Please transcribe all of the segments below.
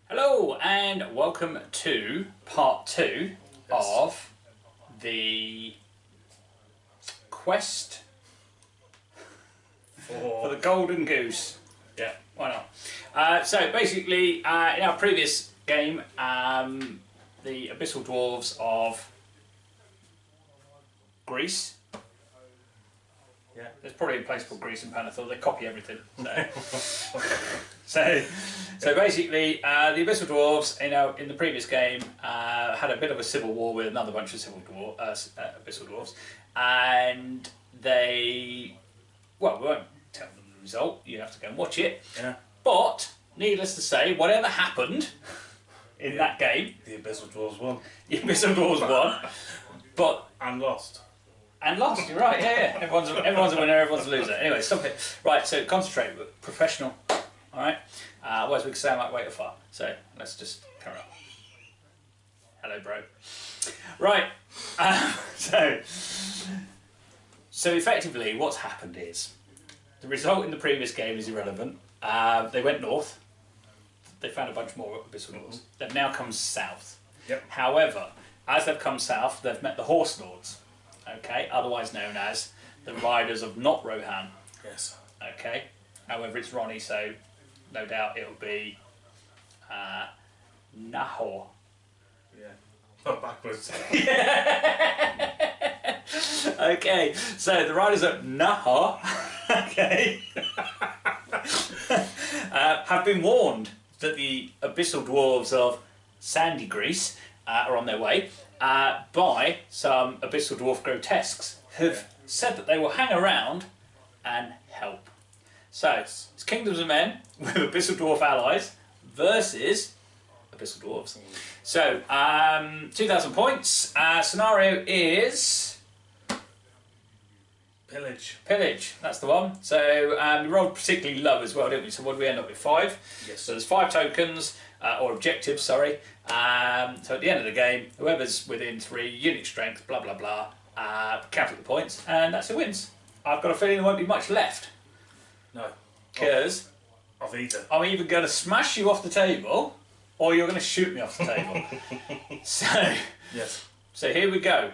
Hello and welcome to part 2 of the quest for the golden goose. Yeah, why not? So basically, in our previous game, the Abyssal Dwarfs of Greece. Yeah, there's probably a place called Greece in Panathor. They copy everything. So basically, the Abyssal Dwarfs, in the previous game, had a bit of a civil war with another bunch of Abyssal Dwarfs, and they, well, we won't tell them the result. You have to go and watch it. Yeah. But needless to say, whatever happened in that game, the Abyssal Dwarfs won. The Abyssal Dwarfs won, and lost. And lost, you're right, yeah. Everyone's a winner, everyone's a loser. Anyway, stop it. Right, so concentrate, professional, alright? Otherwise we can sound like way too far. So let's just carry on. Hello, bro. Right, so effectively what's happened is, the result in the previous game is irrelevant. They went north, they found a bunch more Abyssal Dwarfs. They've now come south. Yep. However, as they've come south, they've met the Horse Lords. Okay, otherwise known as the Riders of Not Rohan. Yes. Okay, however it's Ronnie, so no doubt it'll be Nahor. Yeah, not backwards. Okay, so the Riders of Nahor, okay, have been warned that the Abyssal Dwarves of Sandy Greece are on their way. By some Abyssal Dwarf grotesques who've said that they will hang around and help. So it's Kingdoms of Men with Abyssal Dwarf allies versus Abyssal Dwarves. So 2,000 points. Scenario is Pillage. Pillage, that's the one. So we rolled particularly low as well, didn't we? So what did we end up with? 5? Yes. So there's 5 tokens, or objectives, sorry. So at the end of the game, whoever's within 3 unit strength, blah blah blah, calculate the points, and that's who wins. I've got a feeling there won't be much left. No. Because Of either. I'm either going to smash you off the table, or you're going to shoot me off the table. So, yes. So here we go.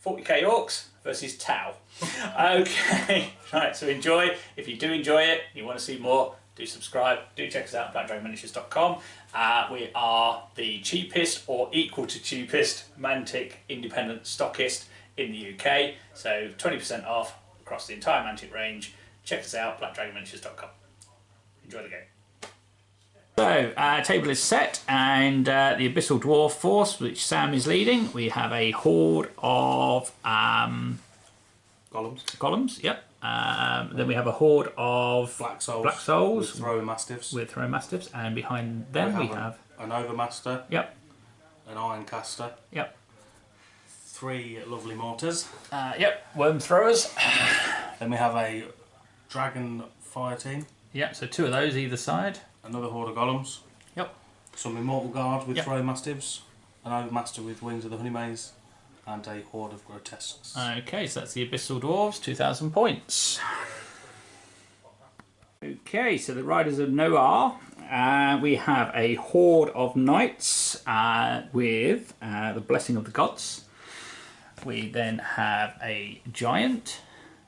40k orcs versus Tau. Okay, right, so enjoy. If you do enjoy it, you want to see more, do subscribe. Do check us out at blackdragonminiatures.com. We are the cheapest or equal to cheapest Mantic independent stockist in the UK. So 20% off across the entire Mantic range. Check us out, blackdragonminiatures.com. Enjoy the game. So, table is set, and the Abyssal Dwarf force, which Sam is leading, we have a horde of golems, yep. Then we have a horde of Black Souls. With Throwing Mastiffs. And behind them we have an Overmaster. Yep. An Ironcaster. Yep. 3 lovely mortars. Yep. Worm throwers. Then we have a Dragon Fire Team. Yep. So 2 of those either side. Another horde of golems. Yep. Some Immortal Guard with Throwing Mastiffs. An Overmaster with Wings of the Honey Maze. And a horde of grotesques. Okay, so that's the Abyssal Dwarves, 2,000 points. Okay, so the Riders of Noir. We have a horde of knights with the Blessing of the Gods. We then have a giant.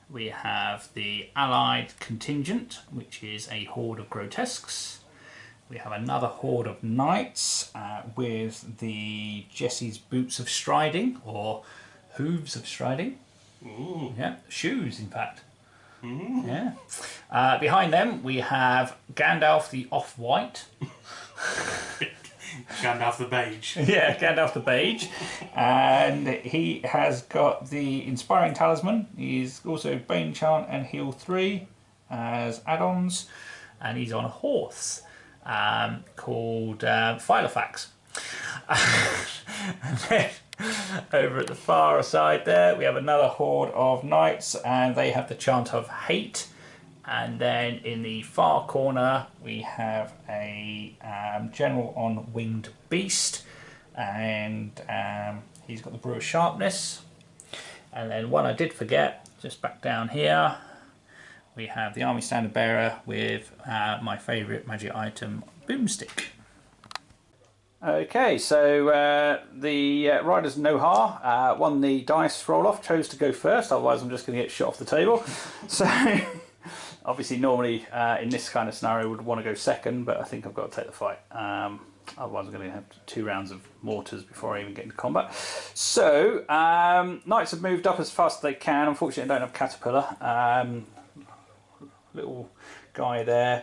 We have the Allied Contingent, which is a horde of grotesques. We have another horde of knights with the Jesse's Boots of Striding, or Hooves of Striding. Ooh. Yeah, shoes, in fact. Ooh. Yeah. Behind them, we have Gandalf the Off-White. Gandalf the Beige. Yeah, Gandalf the Beige. And he has got the Inspiring Talisman. He's also Bane Chant and Heal 3 as add-ons. And he's on a horse. Called Filofax. And then over at the far side there we have another horde of knights, and they have the chant of hate. And then in the far corner we have a general on winged beast, and he's got the brew of sharpness. And then one I did forget, just back down here, we have the army standard bearer with my favourite magic item, boomstick. Okay, so the Riders Nohar won the dice roll-off, chose to go first, otherwise I'm just going to get shot off the table. So, obviously normally in this kind of scenario I would want to go second, but I think I've got to take the fight. Otherwise I'm going to have 2 rounds of mortars before I even get into combat. So, Knights have moved up as fast as they can. Unfortunately I don't have Caterpillar. Little guy there.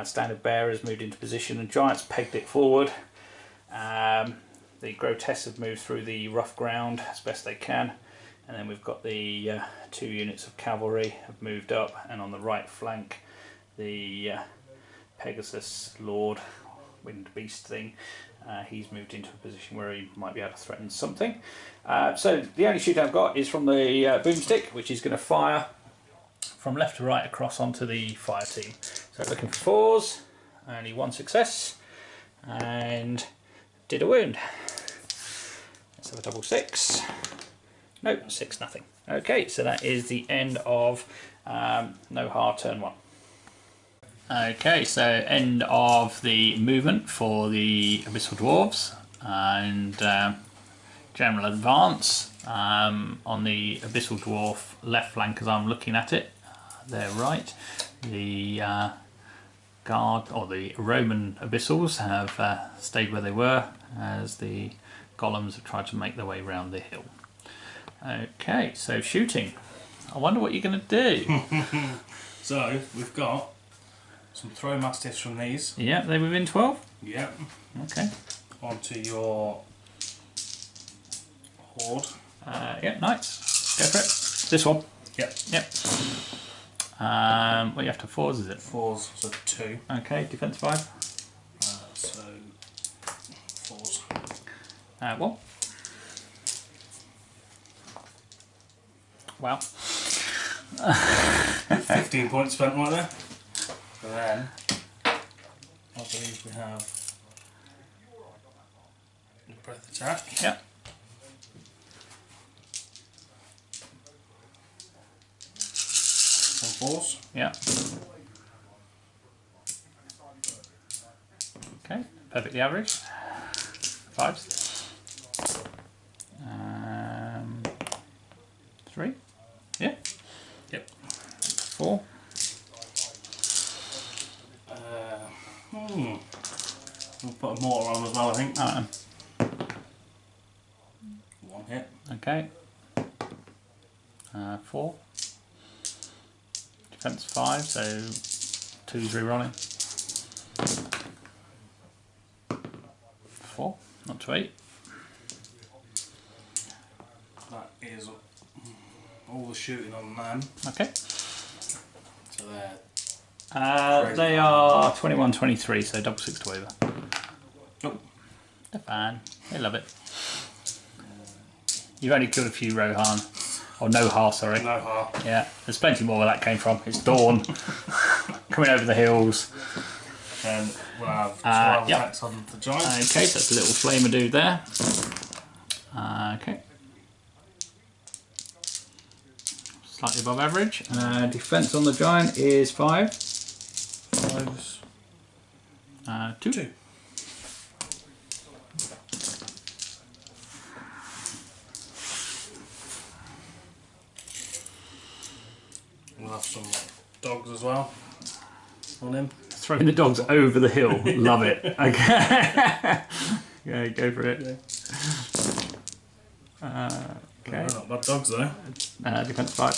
Standard Bearers moved into position and Giants pegged it forward. The Grotesques have moved through the rough ground as best they can, and then we've got the 2 units of cavalry have moved up, and on the right flank the Pegasus Lord Wind Beast thing, he's moved into a position where he might be able to threaten something. So the only shoot I've got is from the boomstick, which is going to fire from left to right across onto the fire team. So looking for 4s, only 1 success, and did a wound. Let's have a double 6. Nope, 6 nothing. Okay, so that is the end of Nohar turn 1. Okay, so end of the movement for the Abyssal Dwarfs, and general advance on the Abyssal Dwarf left flank as I'm looking at it. They're right. The Guard, or the Roman Abyssals, have stayed where they were as the Golems have tried to make their way round the hill. Okay, so shooting. I wonder what you're going to do. So we've got some throw mastiffs from these. Yeah, they're within 12? Yep. Okay. Onto your horde. Yeah, nice. Go for it. This one? Yep. Yep. What you have to 4s, is it? 4s, so 2. Okay, defense 5. So 4s. 1. Wow. 15 points spent right there. And then I believe we have the breath attack. Yep. On 4s. Yeah. Okay, perfectly average. 5s. 3. Yeah. Yep. 4. We'll put a mortar on as well, I think. 1 hit. Okay. 4. Defense 5, so 2's re-rolling. 4, not to 8. That is all the shooting on them. Okay. So they're they are 21, 23, so double 6 to over. Nope. They're fine. They love it. You've only killed a few Rohan. Or Nohar, sorry. Nohar. Yeah, there's plenty more where that came from. It's dawn. Coming over the hills. And we'll have 12 yep. attacks on the giant. Okay, so that's a little flamer dude there. Okay. Slightly above average. Defense on the giant is 5. 5s. 2. 2. We'll have some dogs as well on him. Throwing the dogs over the hill. Love it. Okay. Yeah, go for it. Okay. Not bad dogs though. Defense 5.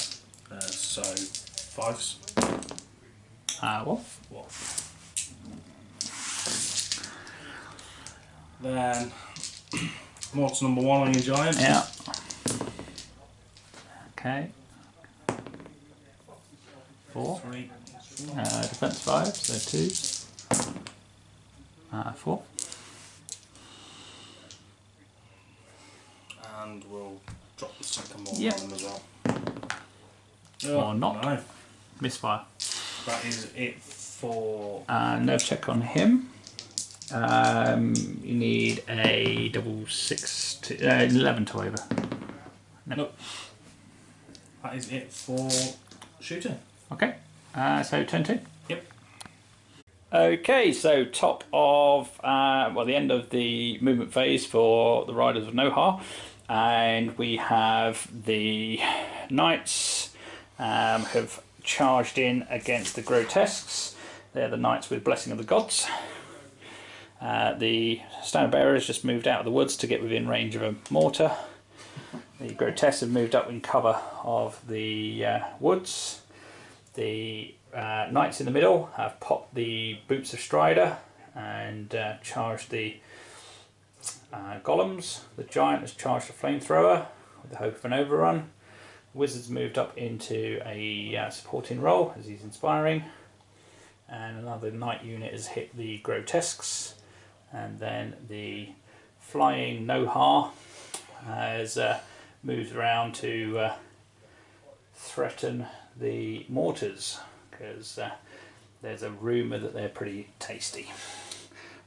So 5s. Wolf. Then mortar number 1 on your giant. Yeah. Okay. 4. 3. Defense 5, so 2s. 4. And we'll drop the second mortar Yep. on them as well. Or not. No. Misfire. That is it for... Nerve check on him. You need a double 6 to 11 to over. Nope. That is it for shooting. Okay. So turn 2. Yep. Okay, so top of the end of the movement phase for the Riders of Nohar, and we have the Knights have charged in against the Grotesques. They're the Knights with Blessing of the Gods. The Standard Bearers just moved out of the woods to get within range of a mortar. The Grotesques have moved up in cover of the woods. The Knights in the middle have popped the Boots of Strider and charged the Golems. The Giant has charged a Flamethrower with the hope of an overrun. The Wizard's moved up into a supporting role as he's inspiring. And another Knight unit has hit the Grotesques. And then the Flying Nohar has moved around to threaten the mortars, because there's a rumour that they're pretty tasty.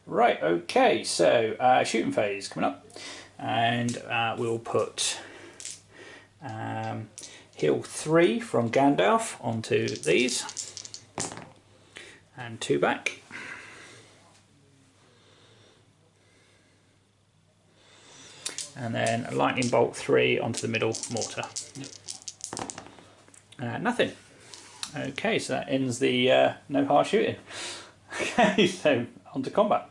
Right, okay, so shooting phase coming up, and we'll put heal 3 from Gandalf onto these, and 2 back. And then a lightning bolt 3 onto the middle mortar. Nothing. Okay, so that ends the Nohar shooting. Okay, so on to combat.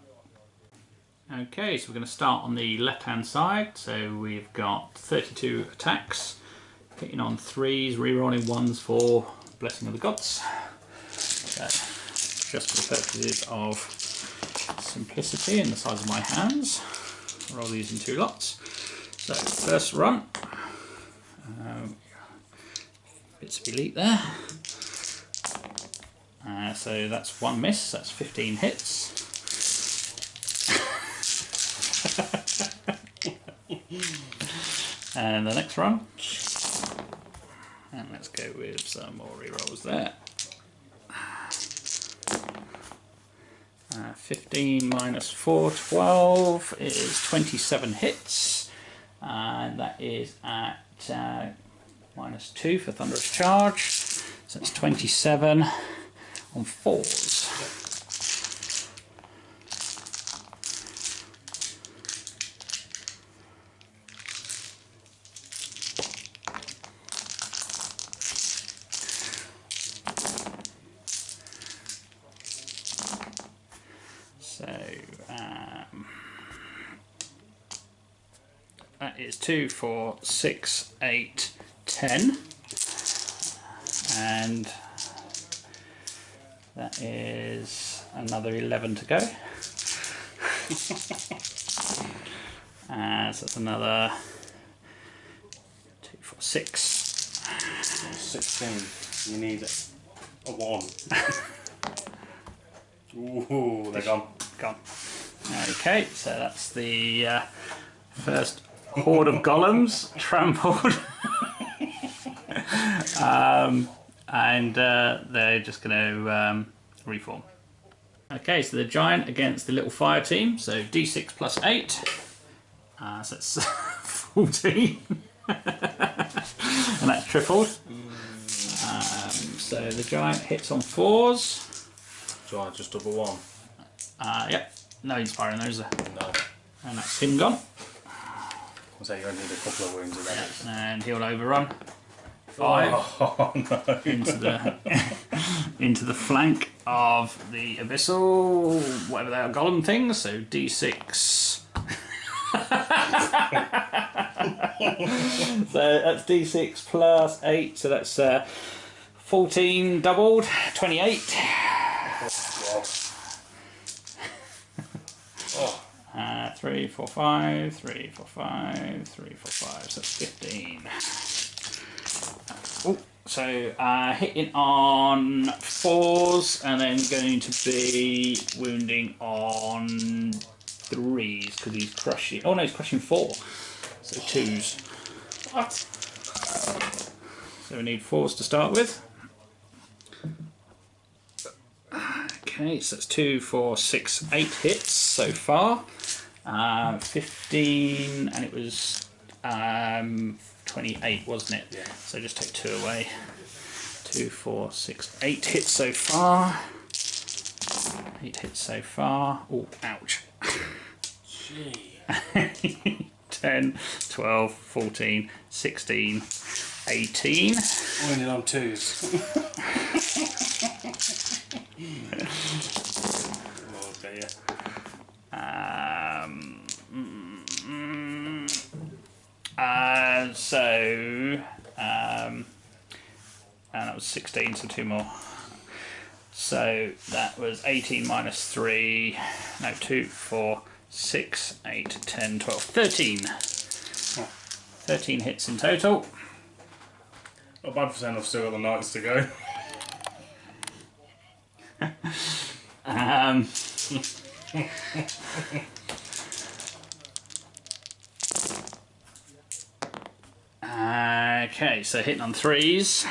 Okay, so we're going to start on the left hand side. So we've got 32 attacks, hitting on 3s, rerolling 1s for Blessing of the Gods. So just for the purposes of simplicity and the size of my hands, roll these in 2 lots. So first run, bits of elite there. So that's 1 miss, that's 15 hits. And the next run, and let's go with some more rerolls there. 15 minus 4, 12 is 27 hits, and that is at -2 for Thunderous Charge, so it's 27 on 4s. So that is 2, 4, 6, 8, 10, and that is another 11 to go. So that's another 2, 4, 6. 16. You need a 1. Ooh, they're gone. Gone. Okay, so that's the first horde of golems trampled. And they're just going to reform. Okay, so the giant against the little fire team, so d6 plus 8, so that's 14, and that's tripled. So the giant hits on 4s. So I just double 1. Yep, no inspiring those there. No. And that's him gone. So you only need a couple of wounds of that. And he'll overrun 5 no. into the flank of the Abyssal, whatever they are, golem things. So d6. So that's d6 plus 8. So that's 14 doubled, 28. Oh. 3, 4, 5, 3, 4, 5, 3, 4, 5, so that's 15. Oh, so hitting on 4s and then going to be wounding on 3s because he's crushing. Oh no, he's crushing 4. So 2s. What? So we need 4s to start with. Okay, so that's 2, 4, 6, 8 hits so far. 15, and it was 28, wasn't it? Yeah. So just take 2 away. 2, 4, 6, 8 hits so far. 8 hits so far. Oh, ouch. Gee. 10, 12, 14, 16, 18. Winning on 2s. Oh dear. And that was 16, so 2 more. So that was 18 minus 3, no, 2, 4, 6, 8, 10, 12, 13. 13 hits in total. Not bad for saying I've still got the knights to go. Okay, so hitting on 3s.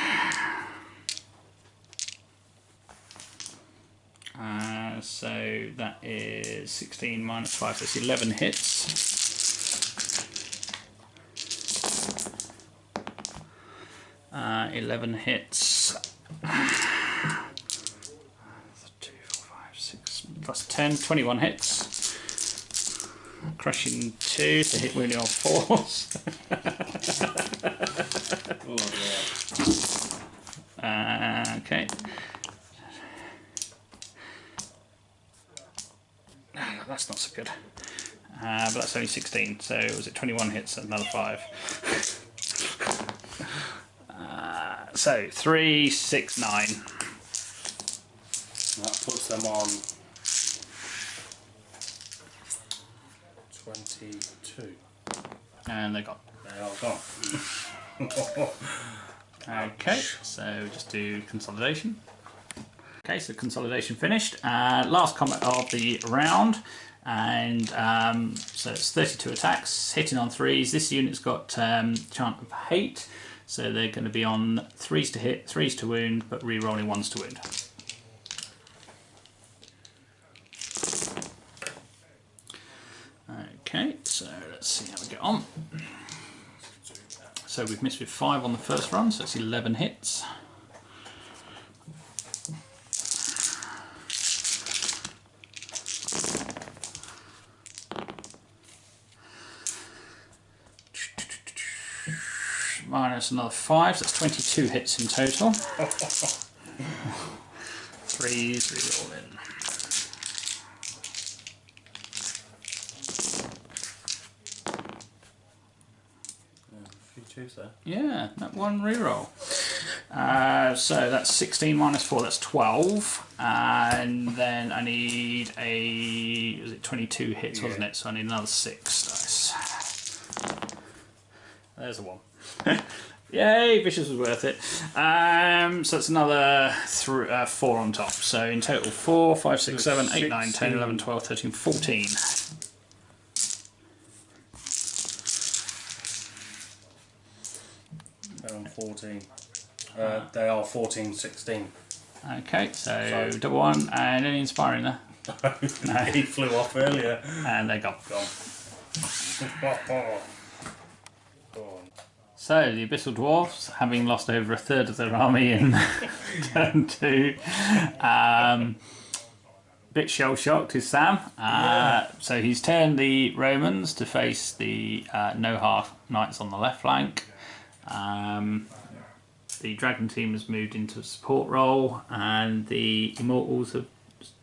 So that is 16 minus 5, so it's 11 hits. 11 hits. 2, 4, 5, 6 plus 10, 21 hits. Crushing 2 to hit wounding on 4s. Oh dear. Okay. That's not so good. But that's only 16, so was it 21 hits and another 5? So 3, 6, 9. That puts them on 22. And they're gone. They are gone. Okay, so just do consolidation. Okay, so consolidation finished. Last combat of the round, and so it's 32 attacks, hitting on 3s. This unit's got Chant of Hate, so they're going to be on 3s to hit, 3s to wound, but re-rolling 1s to wound. Okay, so let's see how we get on. So we've missed with 5 on the first run, so it's 11 hits. Minus another 5, so that's 22 hits in total. 3s, re-roll in. There. Yeah, that one re-roll. So that's 16 minus 4, that's 12. And then I need was it 22 hits, wasn't it? So I need another 6 dice. There's a 1. Yay, Vicious was worth it. So it's another 4 on top. So in total 4, 5, 6, 7, 8, 9, 10, 11, 12, 13, 14. They're on 14. They are 14, 16. Okay, so double 1 and any inspiring there? No. He flew off earlier. And they're gone. Gone. So the Abyssal Dwarfs, having lost over a third of their army in turn 2, bit shell shocked is Sam. So he's turned the Romans to face the Nohar Knights on the left flank. The Dragon team has moved into a support role, and the Immortals have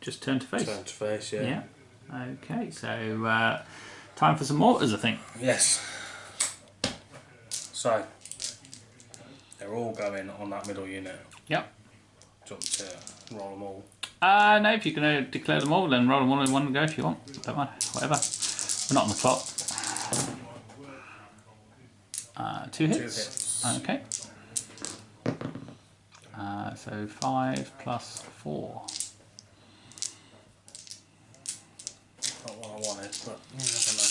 just turned to face. Turned to face, yeah. Yeah. Okay, so time for some mortars, I think. Yes. So, they're all going on that middle unit. Yep. Do you want to roll them all? No, if you're going to declare them all, then roll them all in one go if you want. Don't mind, whatever. We're not on the clock. 2 hits. 2 hits. Okay. So 5 plus 4. Not what I wanted, but you never know.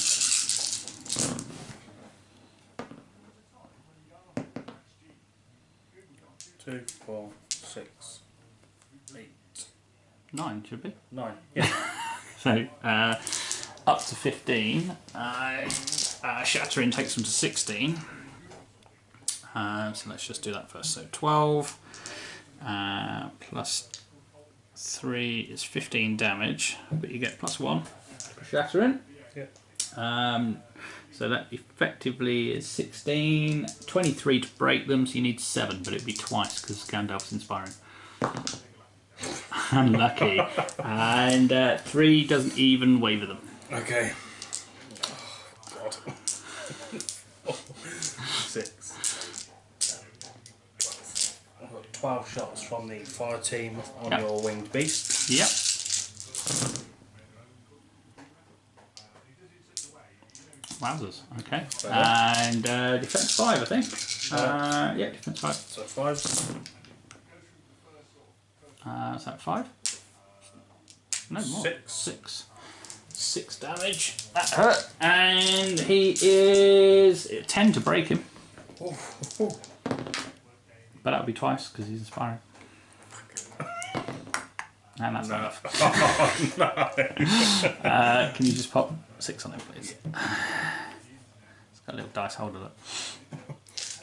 2, 4, 6, 8. 9 should be. 9. Yeah. So up to 15. Shattering takes them to 16. So let's just do that first. So 12 plus 3 is 15 damage, but you get +1 for shattering. Yeah. So that effectively is 16, 23 to break them, so you need 7, but it'd be twice because Gandalf's inspiring. Unlucky. And 3 doesn't even waver them. Okay. Oh, God. 6. 12 shots from the fire team on your winged beast. Yep. Wowzers. Okay. And defense 5, I think. Yeah, defense 5. So 5. Is that 5? No more. 6. 6 damage. That hurt. And he is 10 to break him. Ooh. But that'll be twice because he's inspiring. And that's not enough. Oh, no. Can you just pop 6 on him, please? It's got a little dice holder. Look.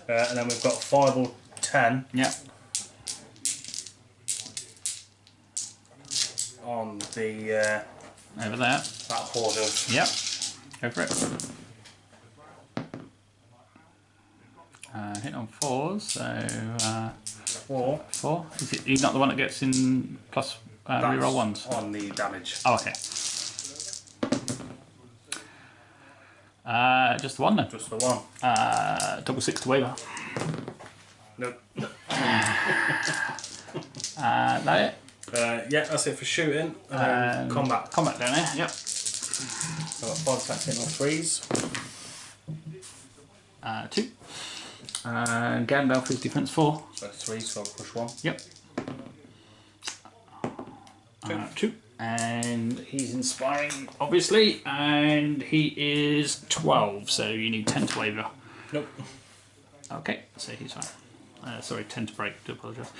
And then we've got 5 or 10 Yeah. on the Over there. that horde of. Yep. Go for it. Hit on 4s, so 4. 4. He's not the one that gets in plus reroll 1s. On the damage. Oh, okay. Just the one then. Just the one. Double 6 to waver. Nope. That it? Yeah, that's it for shooting. And then combat. Combat down there, yep. So I've got 5 attacks in on 3s. 2. And Gandalf is defense 4. So 3, so I'll push 1. Yep. 2. And he's inspiring, obviously, and he is 12, so you need 10 to waver. Nope. Okay, so he's fine. Sorry, 10 to break, do apologise.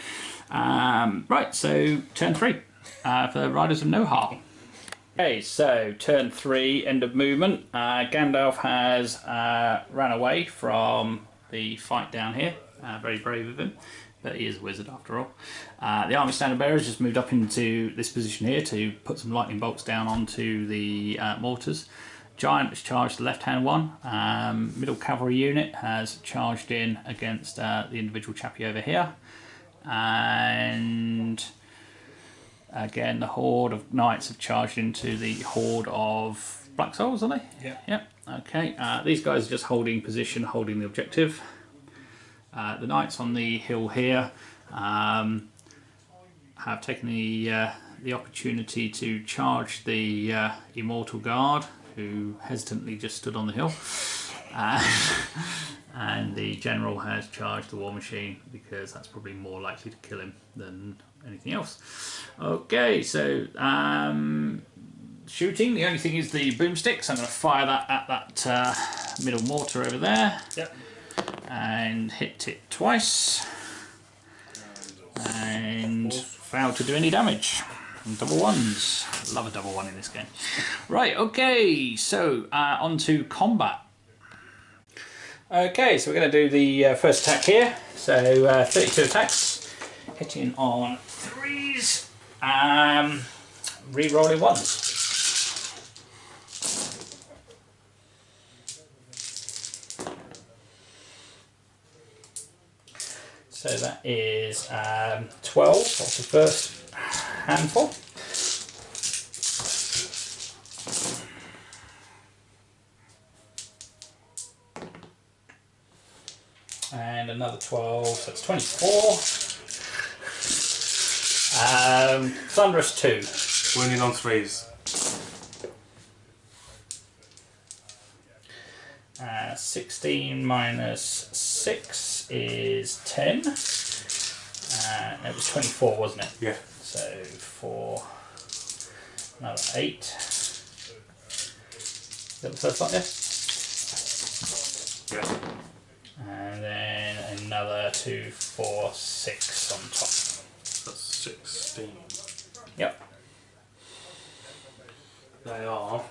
Right, so turn 3 for Riders of Nohar. Okay, so turn 3, end of movement. Gandalf has ran away from the fight down here. Very brave of him, but he is a wizard after all. The army standard bearers just moved up into this position here to put some lightning bolts down onto the mortars. Giant has charged the left-hand one. Middle cavalry unit has charged in against the individual chappie over here. And again, the horde of knights have charged into the horde of black souls, are they? Yeah. Yep. Okay. These guys are just holding position, holding the objective. The knights on the hill here have taken the opportunity to charge the immortal guard, who hesitantly just stood on the hill. And the general has charged the war machine because that's probably more likely to kill him than anything else. Okay, so shooting. The only thing is the boomstick, so I'm going to fire that at that middle mortar over there. Yep. And hit it twice. And failed to do any damage. And double 1s. Love a double 1 in this game. Right, okay, so on to combat. Okay, so we're going to do the first attack here. So 32 attacks, hitting on 3s, re-rolling 1s. So that is 12, that's the first handful. And another 12, so it's 24. Thunderous 2. Wounding on 3s. 16 minus 6 is 10. It was 24, wasn't it? Yeah. So 4, another 8. Is that the first lot, yeah? Yeah. And then another 2, 4, 6 on top. That's 16. Yep. They are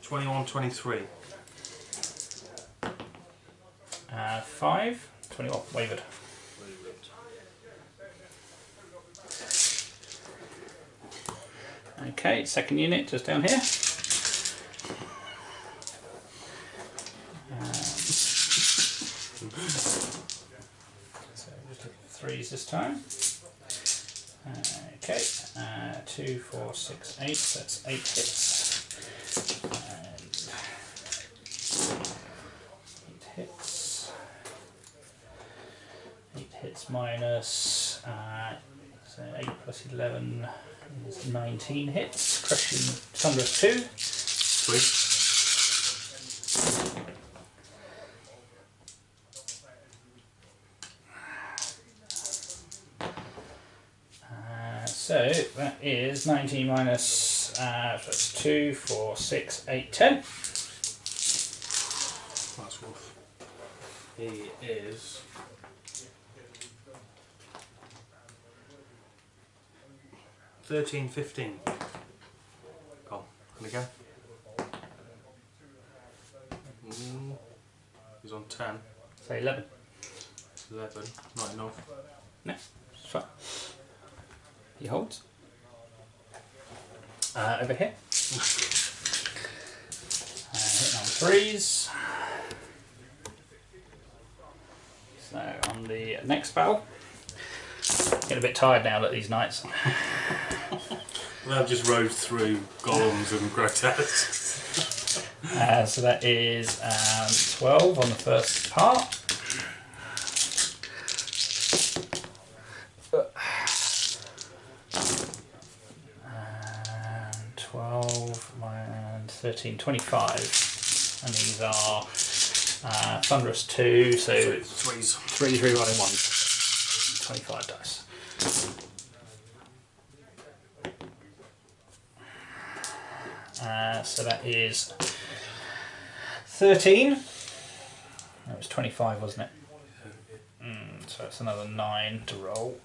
21, 23. 5, 21, wavered. Okay, second unit just down here. So just look at 3s this time. Okay, 2, 4, 6, 8. So that's 8 hits. And 8 hits. 8 hits minus. So 8 plus 11 is 19 hits. Crushing Thunderous 2. Sweet. So that is 19 minus so that's 2, 4, 6, 8, 10. That's rough. He is 13, 15. Go on, and again. He's on 10. So 11. 11, not enough. No, it's fine. He holds. Over here. Hitting on 3s. So on the next battle. Getting a bit tired now at these nights. Well, I've just rode through golems and grotesques. So that is 12 on the first part. And 12 and 13, 25. And these are Thunderous 2, so 3s. 3 rolling 1s. 25 dice. So that is 13. That was 25, wasn't it? So it's another 9 to roll.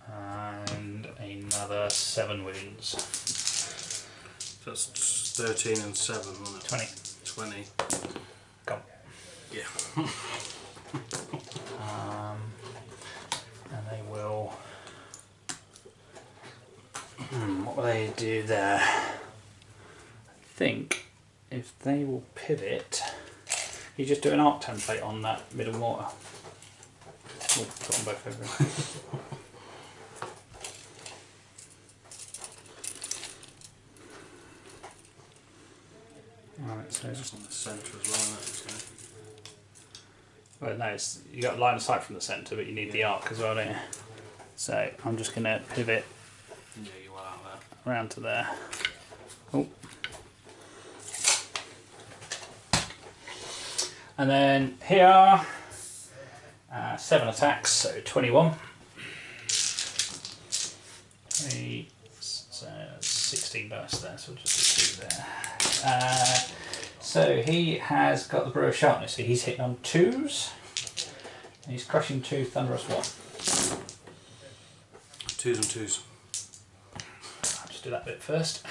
And another 7 wounds. That's 13 and 7, wasn't it? 20. 20. Gone. Yeah. And they will. What will they do there? I think if they will pivot, you just do an arc template on that middle mortar. We'll put them both over. Right, so Just on the centre as well, isn't it? So. well, no, you got line of sight from the centre, but you need the arc as well, don't you? So I'm just going to pivot Yeah, you are out there. around to there. Oh. And then here, 7 attacks, so 21. 3, so 16 dice there, so we'll just do 2 there. So he has got the Brew of Sharpness, so he's hitting on 2s. And he's crushing 2, Thunderous 1. 2s and 2s. I'll just do that bit first.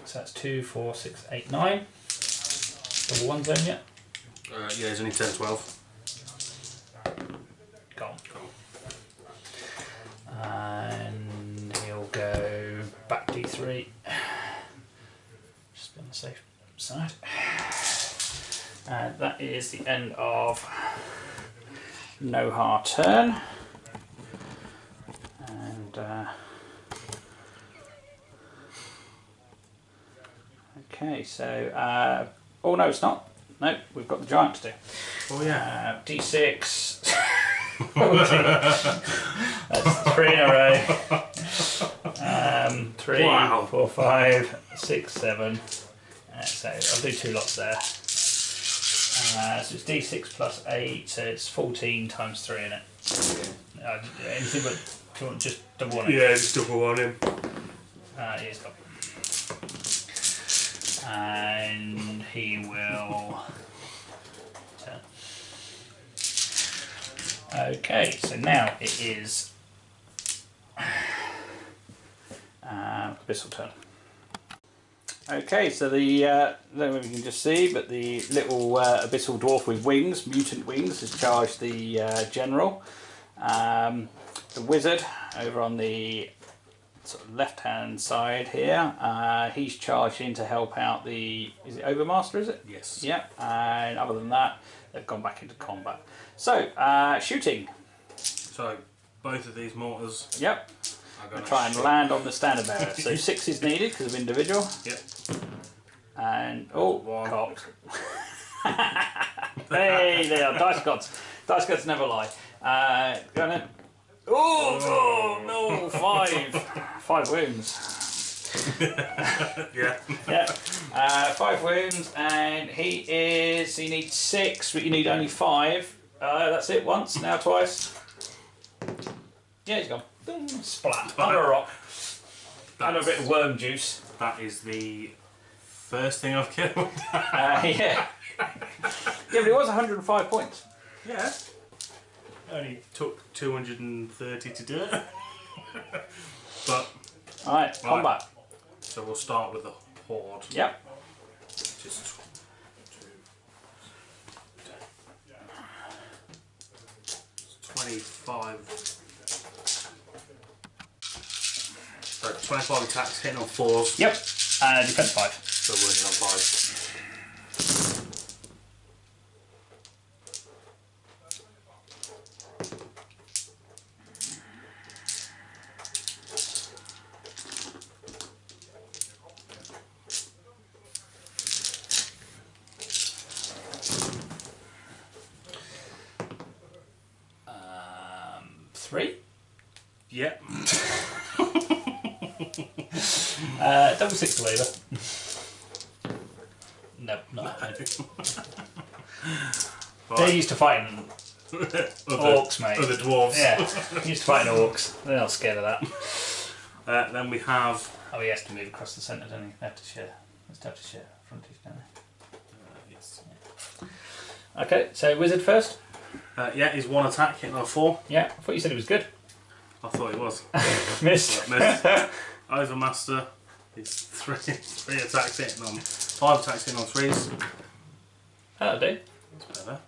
So that's 2, 4, 6, 8, 9. Double 1 zone yet? Yeah, he's only 10, 12. Gone. Cool. And he'll go back D3. Just be on the safe side. And that is the end of No-Har turn. And okay, so oh no, it's not. No, we've got the giant to do. Oh yeah. D6. That's 3 in a row. 3, Wow. 4, 5, 6, 7. So I'll do 2 lots there. So it's D6 plus 8, so it's 14 times 3 in it. Anything but, do you want just double 1 in? Yeah, just double 1 in. He's got. And he will turn. Okay, so now it is Abyssal turn. Okay, so the I don't know if you can just see, but the little Abyssal Dwarf with wings, mutant wings, has charged the General. The Wizard over on the sort of left-hand side here, he's charged in to help out the, is it Overmaster, is it? Yes. Yeah, and other than that, they've gone back into combat. So, shooting. So, both of these mortars. Yep. Are going to Try and land on the standard bearer. So 6 is needed because of individual. Yep. And, oh, One. cocked. Hey, they are, dice gods. Dice gods never lie. Gonna, oh, no, 5. 5 wounds. Yeah. Yeah, 5 wounds, and he needs 6, but you need only 5. That's it, once, now twice. Yeah, he's gone. Boom, splat, under a rock. And a bit of worm juice. That is the first thing I've killed. Yeah. Yeah, but it was 105 points. Yeah. Only took 230 to do it. But. Alright, combat. So we'll start with the horde. Yep. Just 25. So 25 attacks hitting on 4s. Yep. Defense 5. So wounding on 5. Yep. Double 6 to labour. No, not happening. They're used to fighting orcs, mate. Other dwarves. Yeah, used to fighting orcs. They're not scared of that. Then we have. Oh, he has to move across the centre, doesn't he? They have to share. Let's have to share frontage, don't they? Yes. Yeah. Okay, so Wizard first. Yeah, he's 1 attack hitting on 4. Yeah, I thought you said it was good. I thought he was. Missed. Missed. Overmaster is 3 attacks hitting on 5 attacks hitting on 3s. That'll do. That's better.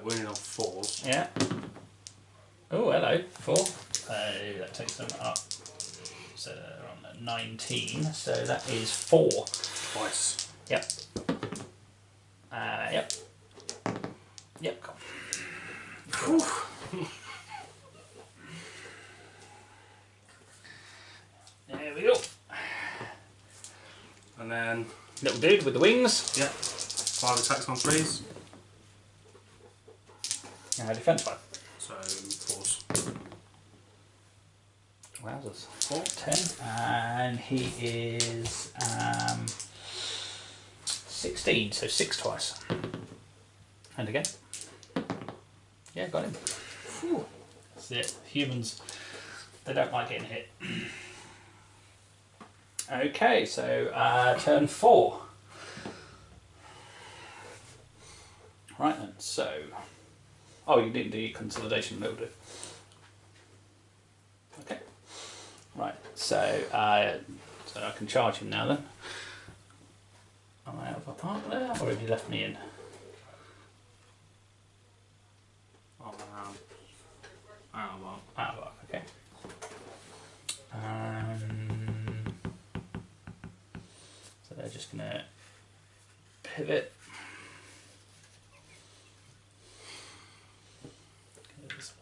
Wounding on 4s. Yeah. Oh, hello. 4. That takes them up. So they're on 19. So that is 4. Twice. Yep. Yep. Yep. Cool. There we go. And then. Little dude with the wings. Yep. 5 attacks on 3s. Defense 5. So 4s. Wowzers. 4. 10. And he is 16, so 6 twice. And again. Yeah, got him. Whew. That's it. Humans, they don't like getting hit. Okay, so turn 4. Right then, so. Oh, you didn't do your consolidation, will do. Okay. Right, so I can charge him now then. Am I out of a part there, or have you left me in? Out of arc, okay. So they're just going to pivot.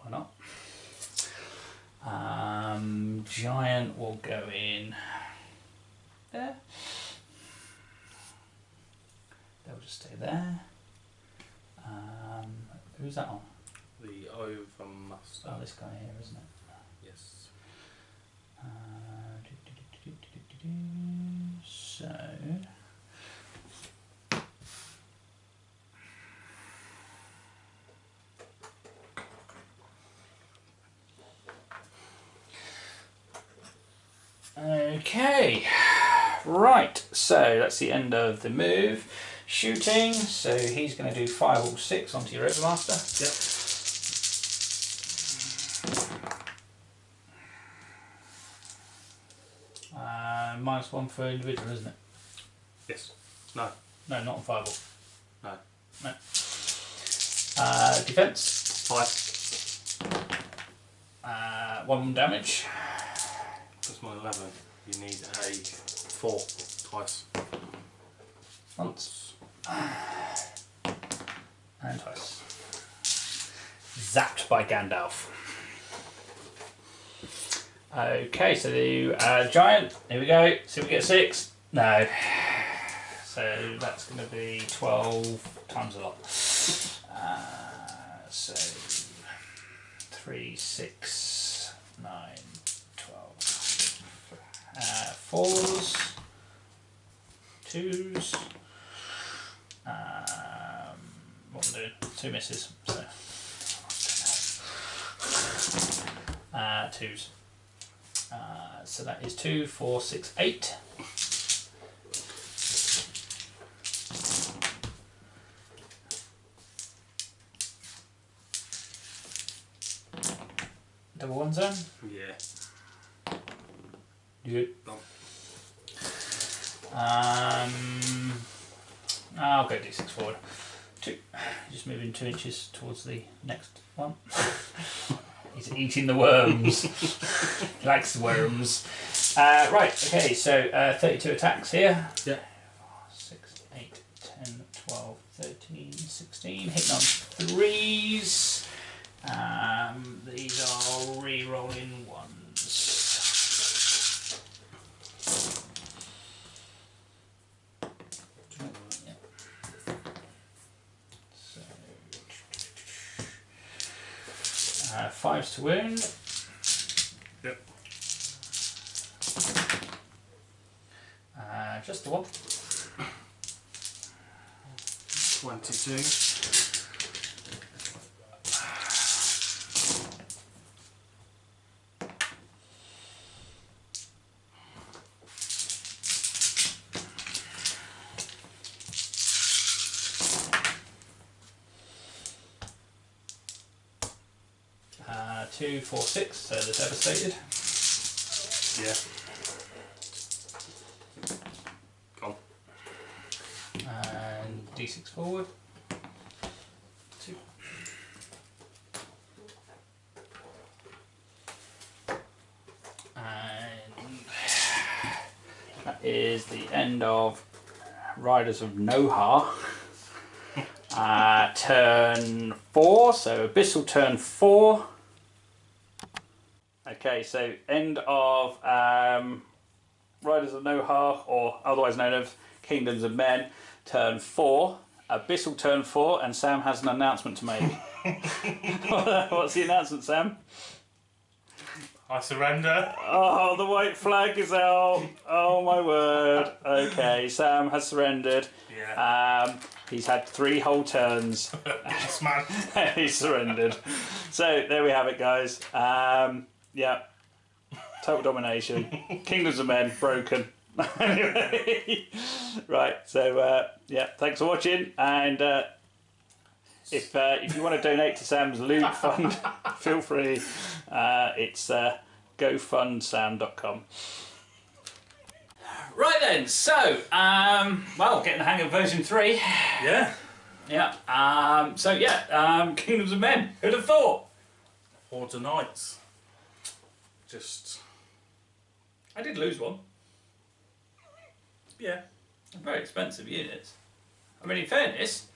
Why not? Giant will go in there. They'll just stay there. Who's that on? The Overmaster. Oh, this guy here, isn't it? Yes. So. Okay, right, so that's the end of the move. Shooting, so he's going to do 5 or 6 onto your Overmaster. Yep. -1 for individual, isn't it? Yes. No. No, not on fireball. No. No. Defense. 5. 1 damage. That's my 11. You need a 4 twice. Once. And twice. Zapped by Gandalf. Okay, so the giant. Here we go. See if we get 6. No. So that's going to be 12 times a lot. So 3, 6, 9, 12. 4s, 2s. What am I doing? 2 misses. So 2s. So that is 2, 4, 6, 8. Double 1 zone? Yeah. Good. Done. I'll go d6 forward. 2. Just moving 2 inches towards the next one. He's eating the worms. He likes the worms. Right, okay, so 32 attacks here. Yeah. 6, 8, 10, 12, 13, 16. Hitting on 3s. These are re-rolling 1s. Yeah. So, 5s to wound. Yep. Just the one. 22. Uh, 2, 4, 6, so they're devastated. Yeah. Gone. And d6 forward. 2. And that is the end of Riders of Nohar. Turn 4, so Abyssal turn 4. Okay, so end of Riders of Nohar, or otherwise known as Kingdoms of Men, turn 4. Abyssal turn 4, and Sam has an announcement to make. What's the announcement, Sam? I surrender. Oh, the white flag is out. Oh my word. Okay, Sam has surrendered. Yeah. He's had 3 whole turns. Yes, man. He's surrendered. So there we have it, guys. Yeah. Total domination. Kingdoms of Men broken. Anyway. Right, so yeah, thanks for watching, and if you want to donate to Sam's loot fund, feel free. It's gofundsam.com. Right then, so well, getting the hang of version 3. Yeah. Yeah. So yeah, Kingdoms of Men. Who'd have thought? Hordes of Knights. Just. I did lose one. Yeah. Very expensive units. I mean, in fairness,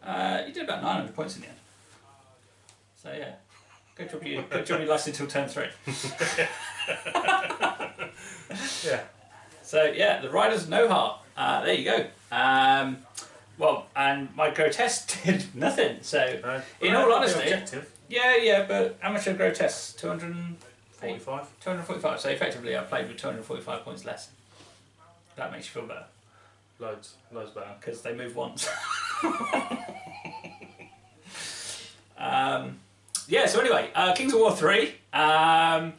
you did about 900 points in the end. So yeah, go drop your last until turn 3. Yeah. So yeah, the Riders of Nohar. There you go. Well, and my grotesque did nothing. So in all honesty, objective. yeah, but how much are grotesques? 45. 245. So effectively, I played with 245 points less. That makes you feel better Loads better. because they move once. Yeah. So anyway, Kings of War 3. Yeah.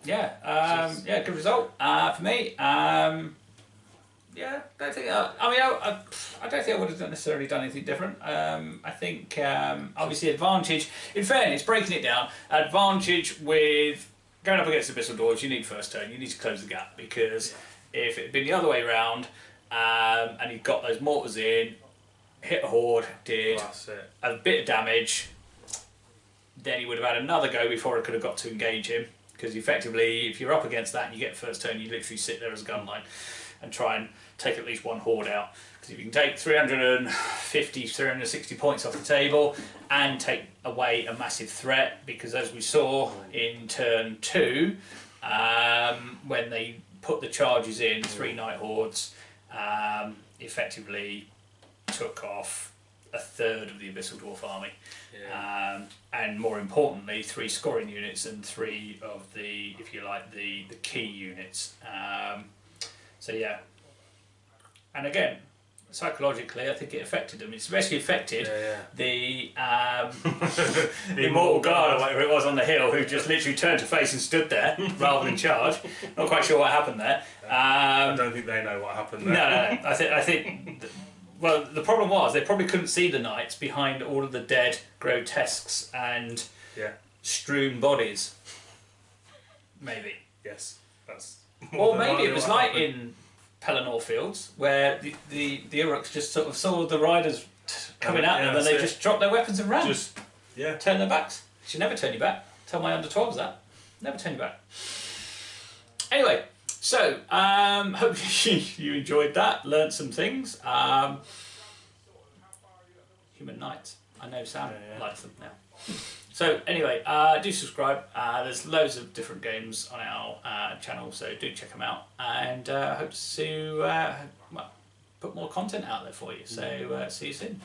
Yeah, good result for me. Yeah, don't think. I don't think I would have necessarily done anything different. I think obviously advantage. In fairness, breaking it down, advantage with going up against Abyssal Dwarfs, you need first turn. You need to close the gap, because if it had been the other way round, and you got those mortars in, hit a horde, did a bit of damage, then he would have had another go before it could have got to engage him. Because effectively, if you're up against that and you get first turn, you literally sit there as a gun line and try and take at least one horde out. Because if you can take 350, 360 points off the table and take away a massive threat, because as we saw in turn 2, when they put the charges in, 3 Night Hordes effectively took off a third of the Abyssal Dwarf army. And more importantly, 3 scoring units and 3 of the, if you like, the key units. So yeah. And again, psychologically, I think it affected them. It's especially affected the Immortal Guard, or whatever it was on the hill, who just literally turned to face and stood there rather than charge. Not quite sure what happened there. I don't think they know what happened there. No. I think. Well, the problem was they probably couldn't see the knights behind all of the dead grotesques and strewn bodies. Maybe. Yes, that's. Or maybe it was like in Pelennor Fields, where the Uruks just sort of saw the riders coming at them, and they just dropped their weapons and ran. Just turn their backs. You should never turn your back. Tell my under 12s that. Never turn your back. Anyway. So, hopefully you enjoyed that, learnt some things. Human Knights. I know Sam likes them now. So, anyway, do subscribe. There's loads of different games on our channel, so do check them out. And hope to put more content out there for you. So, see you soon.